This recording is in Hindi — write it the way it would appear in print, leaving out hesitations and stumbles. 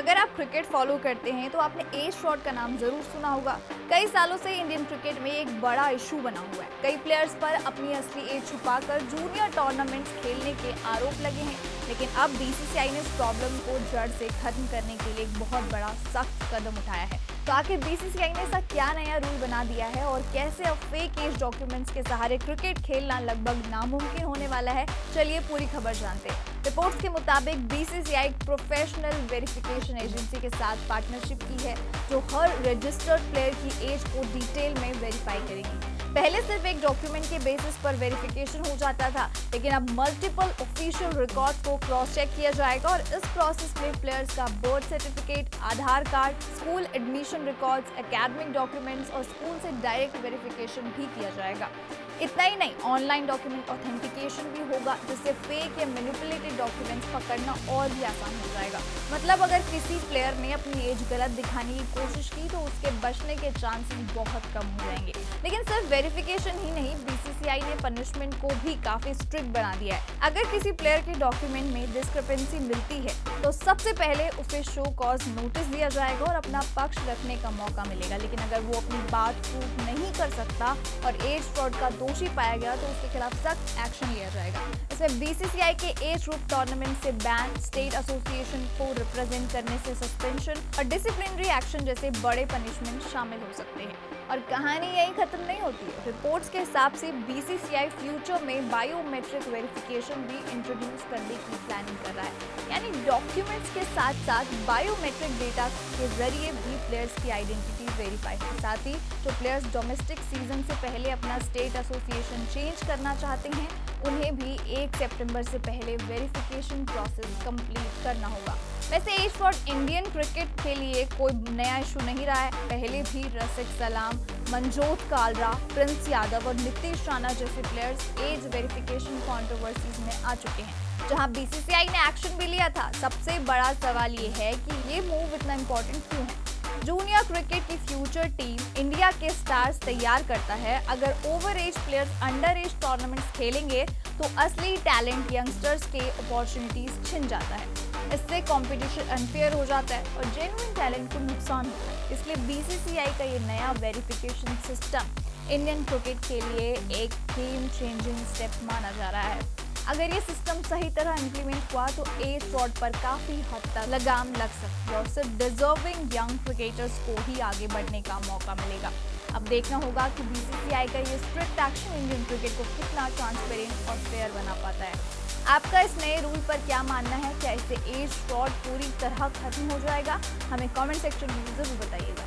अगर आप क्रिकेट फॉलो करते हैं तो आपने एज फ्रॉड का नाम जरूर सुना होगा। कई सालों से इंडियन क्रिकेट में एक बड़ा इशू बना हुआ है। कई प्लेयर्स पर अपनी असली एज छुपाकर जूनियर टूर्नामेंट्स खेलने के आरोप लगे हैं, लेकिन अब बीसीसीआई ने इस प्रॉब्लम को जड़ से खत्म करने के लिए एक बहुत बड़ा सख्त कदम उठाया है। तो आखिर बीसीसीआई ने ऐसा क्या नया रूल बना दिया है और कैसे अब फेक एज डॉक्यूमेंट्स के सहारे क्रिकेट खेलना लगभग नामुमकिन होने वाला है, चलिए पूरी खबर जानते हैं। रिपोर्ट्स के मुताबिक बीसीसीआई प्रोफेशनल वेरिफिकेशन एजेंसी के साथ पार्टनरशिप की है, जो हर रजिस्टर्ड प्लेयर की एज को डिटेल में वेरीफाई करेगी। पहले सिर्फ एक डॉक्यूमेंट के बेसिस पर वेरिफिकेशन हो जाता था, लेकिन अब मल्टीपल ऑफिशियल रिकॉर्ड को क्रॉस चेक किया जाएगा और इस प्रोसेस में प्लेयर्स का birth certificate, Aadhaar card, school admission records, academic documents और स्कूल से डायरेक्ट वेरिफिकेशन भी किया जाएगा। इतना ही नहीं, ऑनलाइन डॉक्यूमेंट ऑथेंटिकेशन भी होगा, जिससे फेक या मैनिपुलेटेड डॉक्यूमेंट्स पकड़ना और भी आसान हो जाएगा। मतलब अगर किसी प्लेयर ने अपनी एज गलत दिखाने की कोशिश की तो उसके बचने के चांसेस बहुत कम हो जाएंगे। लेकिन सिर्फ वेरिफिकेशन ही नहीं, बीसीसीआई ने पनिशमेंट को भी काफी स्ट्रिक्ट बना दिया है। अगर किसी प्लेयर के डॉक्यूमेंट में डिस्क्रिपेंसी मिलती है तो सबसे पहले उसे शो कॉज नोटिस दिया जाएगा और अपना पक्ष रखने का मौका मिलेगा। लेकिन अगर वो अपनी बात प्रूव नहीं कर सकता और एज फ्रॉड का दोषी पाया गया तो उसके खिलाफ सख्त एक्शन लिया जाएगा। इसमें बीसीसीआई के एज ग्रुप टूर्नामेंट से बैन, स्टेट एसोसिएशन को रिप्रेजेंट करने से सस्पेंशन और डिसिप्लिनरी एक्शन जैसे बड़े पनिशमेंट शामिल हो सकते हैं। और कहानी यही खत्म नहीं होती है। रिपोर्ट्स के हिसाब से बीसीसीआई फ्यूचर में बायोमेट्रिक वेरिफिकेशन भी इंट्रोड्यूस करने की प्लानिंग कर रहा है, यानी डॉक्यूमेंट्स के साथ साथ बायोमेट्रिक डेटा के जरिए भी प्लेयर्स की आइडेंटिटी वेरीफाई हो। साथ ही जो प्लेयर्स डोमेस्टिक सीजन से पहले अपना स्टेट एसोसिएशन चेंज करना चाहते हैं, उन्हें भी 1 सितंबर से पहले वेरिफिकेशन प्रोसेस कंप्लीट करना होगा। वैसे एज फ्रॉड इंडियन क्रिकेट के लिए कोई नया इशू नहीं रहा है। पहले भी रसिक सलाम, मनजोत कालरा, प्रिंस यादव और नीतीश राणा जैसे प्लेयर्स एज वेरिफिकेशन कंट्रोवर्सीज में आ चुके हैं, जहां बीसीसीआई ने एक्शन भी लिया था। सबसे बड़ा सवाल ये है कि ये मूव इतना इम्पोर्टेंट क्यों है। जूनियर क्रिकेट की फ्यूचर टीम इंडिया के स्टार्स तैयार करता है। अगर over age players under age tournaments खेलेंगे तो असली टैलेंट यंगस्टर्स के अपॉर्चुनिटीज छिन जाता है। इससे कंपटीशन अनफेयर हो जाता है और जेन्युइन टैलेंट को नुकसान होता है। इसलिए बीसीसीआई का ये नया वेरिफिकेशन सिस्टम इंडियन क्रिकेट के लिए एक गेम चेंजिंग स्टेप माना जा रहा है। अगर ये सिस्टम सही तरह इम्प्लीमेंट हुआ तो एज फ्रॉड पर काफी हद तक लगाम लग सकती है और सिर्फ डिजर्विंग यंग क्रिकेटर्स को ही आगे बढ़ने का मौका मिलेगा। अब देखना होगा कि बीसीसीआई का ये स्ट्रिक्ट एक्शन इंडियन क्रिकेट को कितना ट्रांसपेरेंट और फेयर बना पाता है। आपका इस नए रूल पर क्या मानना है? क्या इससे एज फ्रॉड पूरी तरह खत्म हो जाएगा? हमें कमेंट सेक्शन में जरूर बताइएगा।